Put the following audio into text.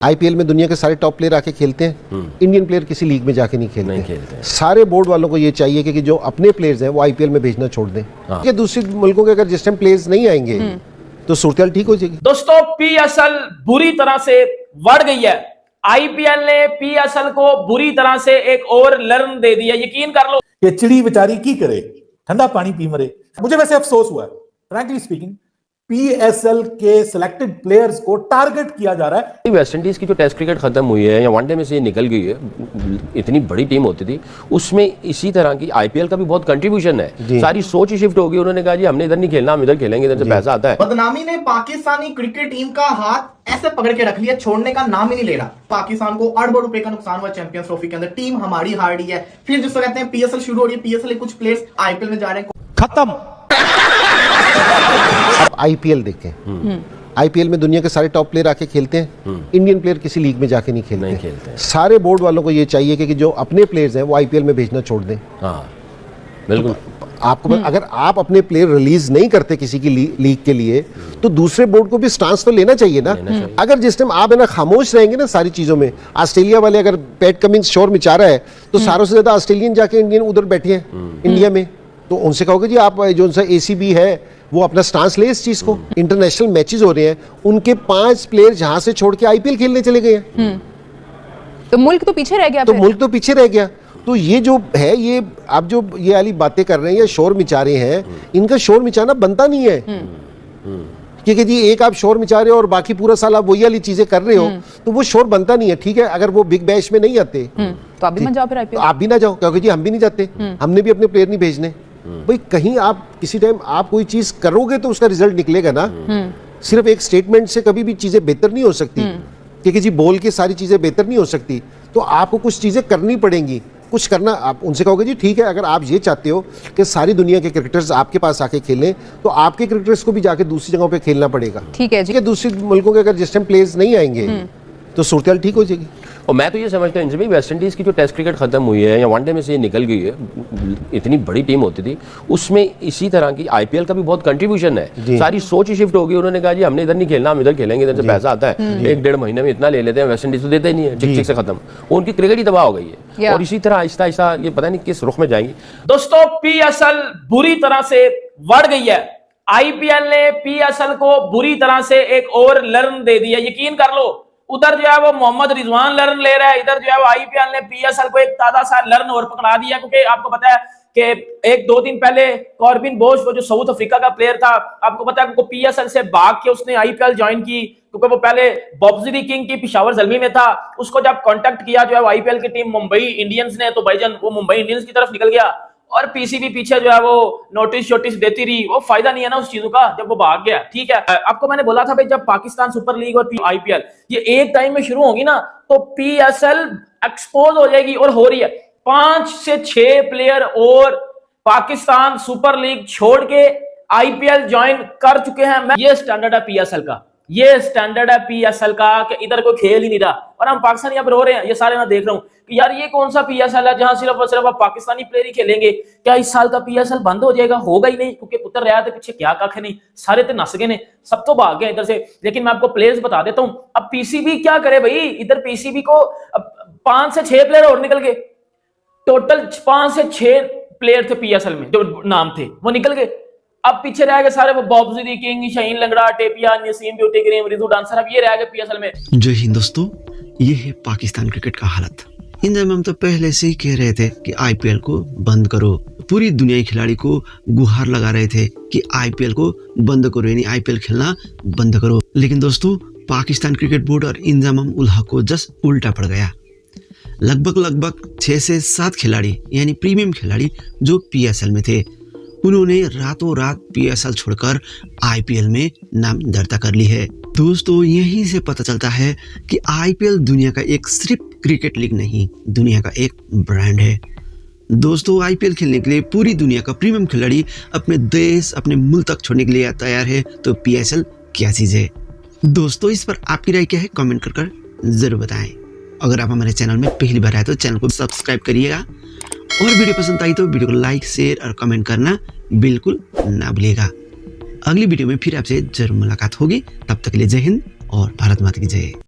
IPL में दुनिया के सारे टॉप प्लेयर आके खेलते हैं। इंडियन प्लेयर किसी लीग में जाके नहीं खेलते। सारे बोर्ड वालों को ये चाहिए कि जो अपने प्लेयर्स हैं वो आईपीएल में भेजना छोड़ दें। ये दूसरे मुल्कों के अगर जिस टाइम प्लेयर्स नहीं आएंगे तो सूरत ठीक हो जाएगी। दोस्तों, पीएसएल बुरी तरह से बढ़ गई है। आईपीएल ने पीएसएल को बुरी तरह से एक और लर्न दे दिया। यकीन कर लो कि चिड़ी बेचारी की करे, ठंडा पानी पी मरे। मुझे वैसे अफसोस हुआ है, फ्रैंकली स्पीकिंग, पीएसएल के सिलेक्टेड प्लेयर्स को टारगेट किया जा रहा है। वेस्ट इंडीज की जो टेस्ट क्रिकेट खत्म हुई है या वनडे में से ये निकल गई है, इतनी बड़ी टीम होती थी, उसमें इसी तरह की आईपीएल का भी बहुत कंट्रीब्यूशन है। सारी सोच ही शिफ्ट हो गई। उन्होंने कहा जी हमने इधर नहीं खेलना, हम इधर खेलेंगे, इधर से पैसा आता है। बदनामी ने पाकिस्तानी क्रिकेट टीम का हाथ ऐसे पकड़ के रख लिया, छोड़ने का नाम ही नहीं ले रहा। पाकिस्तान को अरबों रुपए का नुकसान हुआ चैंपियंस ट्रॉफी के अंदर। टीम हमारी हार रही है। फिर जिसको कहते हैं पीएसएल शुरू हो रही है, पीएसएल कुछ प्लेयर्स आईपीएल में जा रहे हैं। खत्म। अब आईपीएल देखें, आईपीएल में दुनिया के सारे टॉप प्लेयर आके खेलते हैं। इंडियन प्लेयर किसी लीग में जाके नहीं खेलते। सारे बोर्ड वालों को ये चाहिए कि जो अपने प्लेयर्स हैं वो आईपीएल में भेजना छोड़ दें। बिल्कुल। आपको अगर आप अपने प्लेयर रिलीज नहीं करते किसी की लीग के लिए तो दूसरे बोर्ड को भी स्टांस तो लेना चाहिए ना। अगर जिस टाइम आप है ना खामोश रहेंगे ना सारी चीजों में, ऑस्ट्रेलिया वाले अगर पैट कमिंस शोर मचा रहा है तो सारों से ज्यादा ऑस्ट्रेलियन जाके इंडियन उधर बैठे हैं इंडिया में, तो उनसे कहोगे जी आप जो सा एसीबी है वो अपना स्टांस ले इस चीज को। इंटरनेशनल मैचेस हो रहे हैं, उनके 5 प्लेयर जहां से छोड़ के आईपीएल खेलने चले गए हैं, तो मुल्क तो पीछे रह गया। तो ये जो है, ये आप जो ये वाली बातें कर रहे हैं या शोर मचा रहे हैं, इनका शोर मचाना बनता नहीं है। क्योंकि जी एक आप शोर मचा रहे हो और बाकी पूरा साल आप वही वाली चीजें कर रहे हो तो वो शोर बनता नहीं है। ठीक है, अगर वो बिग बैश में नहीं आते तो आप भी मत जाओ, फिर आईपीएल आप भी ना जाओ, क्योंकि जी हम भी नहीं जाते, हमने भी अपने प्लेयर नहीं भेजने। भाई कहीं आप किसी टाइम आप कोई चीज करोगे तो उसका रिजल्ट निकलेगा ना। सिर्फ एक स्टेटमेंट से कभी भी चीजें बेहतर नहीं हो सकती, क्योंकि जी बोल के सारी चीजें बेहतर नहीं हो सकती। तो आपको कुछ चीजें करनी पड़ेंगी, कुछ करना। आप उनसे कहोगे जी ठीक है, अगर आप ये चाहते हो कि सारी दुनिया के क्रिकेटर्स आपके पास आके खेलें तो आपके क्रिकेटर्स को भी जाके दूसरी जगहों पे खेलना पड़ेगा। ठीक है जी। दूसरे मुल्कों के अगर जिस टाइम प्लेयर्स नहीं आएंगे तो सूरत ठीक हो जाएगी। और मैं तो ये समझता हूँ वेस्ट इंडीज की जो टेस्ट क्रिकेट खत्म हुई है या वनडे में से ये निकल गई है, इतनी बड़ी टीम होती थी, उसमें इसी तरह की आईपीएल का भी बहुत कंट्रीब्यूशन है। सारी सोच ही शिफ्ट हो गई। उन्होंने कहा जी हमने इधर नहीं खेलना, हम इधर खेलेंगे, इधर से पैसा आता है। 1-1.5 महीने में इतना ले लेते हैं, वेस्ट इंडीज तो देते ही नहीं है, चिक से खत्म। उनकी क्रिकेट ही तबाह हो गई है और इसी तरह आहिस्ता आहिस्ता ये पता नहीं किस रुख में जाएंगी। दोस्तों, पीएसएल बुरी तरह से बढ़ गई है। आईपीएल ने पीएसएल को बुरी तरह से एक और लर्न दे दिया। यकीन कर लो, उधर जो है वो मोहम्मद रिजवान लर्न ले रहा है, इधर जो है वो आईपीएल ने पीएसएल को एक ताजा सा लर्न और पकड़ा दिया। क्योंकि आपको पता है कि 1-2 दिन पहले कॉर्बिन बोश, वो जो साउथ अफ्रीका का प्लेयर था, आपको पता है उनको पीएसएल से भाग के उसने आईपीएल ज्वाइन की, क्योंकि वो पहले बॉब्सरी किंग की पिशावर जलमी में था। उसको जब कांटेक्ट किया जो है आईपीएल की टीम मुंबई इंडियंस ने, तो भाईजान वो मुंबई इंडियंस की तरफ निकल गया और पीसीबी पीछे जो है वो नोटिस देती रही। वो फायदा नहीं है ना उस चीजों का जब वो भाग गया। ठीक है, आपको मैंने बोला था भाई, जब पाकिस्तान सुपर लीग और आईपीएल ये एक टाइम में शुरू होगी ना तो पीएसएल एक्सपोज हो जाएगी, और हो रही है। 5 से 6 प्लेयर और पाकिस्तान सुपर लीग छोड़ के आईपीएल ज्वाइन कर चुके हैं। ये स्टैंडर्ड है पीएसएल का, ये स्टैंडर्ड है पीएसएल का कि इधर कोई खेल ही नहीं रहा। और हम पाकिस्तानी यहाँ पर रो रहे हैं, ये सारे मैं देख रहा हूँ कि यार ये कौन सा पीएसएल है जहां सिर्फ और सिर्फ आप पाकिस्तानी प्लेयर ही खेलेंगे। क्या इस साल का पीएसएल बंद हो जाएगा? होगा ही नहीं, क्योंकि पुत्र रहा थे पीछे क्या कख नहीं, सारे तो नस गए ने, सब तो भाग गए इधर से। लेकिन मैं आपको प्लेयर्स बता देता हूँ। अब पीसीबी क्या करे भाई, इधर पीसीबी को 5 से 6 प्लेयर और निकल गए। टोटल 5 से 6 प्लेयर थे पीएसएल में, जो नाम थे वो निकल गए। अब पीछे रह गए सारे वो बॉब्सरी किंग, शाहीन लंगड़ा, टेपिया, Naseem beauty cream, Riju dancer. अब ये रह गए पीएसएल में। जय हिंद दोस्तों, ये है पाकिस्तान क्रिकेट का हालत। इंजमाम तो पहले से ही कह रहे थे कि आईपीएल को बंद करो। पूरी दुनिया के खिलाड़ी को गुहार लगा रहे थे कि आईपीएल को बंद करो, यानी आईपीएल खेलना बंद करो। लेकिन दोस्तों, पाकिस्तान क्रिकेट बोर्ड और इंजमाम उल हक को जस्ट उल्टा पड़ गया। लगभग 6 से 7 खिलाड़ी यानी प्रीमियम खिलाड़ी जो पीएसएल में थे, उन्होंने रातों रात पीएसएल छोड़कर आईपीएल में नाम दर्ता कर ली है। दोस्तों, यहीं से पता चलता है कि आईपीएल दुनिया का एक सिर्फ क्रिकेट लीग नहीं, दुनिया का एक ब्रांड है। दोस्तों, आईपीएल खेलने के लिए पूरी दुनिया का प्रीमियम खिलाड़ी अपने देश, अपने मुल्क तक छोड़ने के लिए तैयार है, तो पीएसएल क्या चीज है? दोस्तों, इस पर आपकी राय क्या है? कमेंट कर जरूर बताएं। अगर आप हमारे चैनल में पहली बार आए तो चैनल को सब्सक्राइब करिएगा, और वीडियो पसंद आई तो वीडियो को लाइक, शेयर और कमेंट करना बिल्कुल ना भूलिएगा। अगली वीडियो में फिर आपसे जरूर मुलाकात होगी। तब तक के लिए जय हिंद और भारत माता की जय।